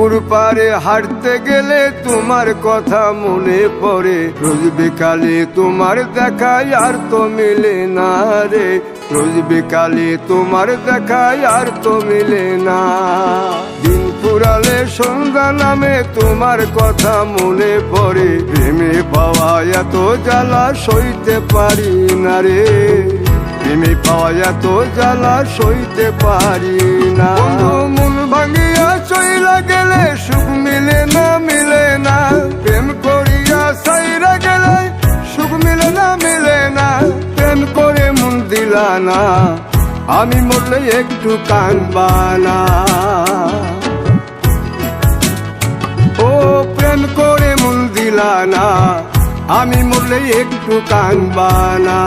পুকুর পাড়ে হাঁটতে গেলে তোমার কথা মনে পড়ে, রোজ বিকালে তোমার দেখা আর তো মিলে না রে, রোজ বিকালে তোমার দেখা আর তো মিলে না। দিন ফুরালে সন্ধ্যা নামে তোমার কথা মনে পড়ে, প্রেমে পাওয়া এত জ্বালা সইতে পারি না রে, প্রেমে পাওয়া এত জ্বালা সইতে পারি না। মন ভাঙিয়া চইলা গেলে সুখ মিলে না, মিলে না, প্রেম করিয়া সাইরা গেলে সুখ মিলে না, মিলে না, প্রেম করে মন দিলা না, আমি মরলে একটু কানবা না। ও প্রেম করে মন দিলা না, আমি মরলে একটু কানবা না।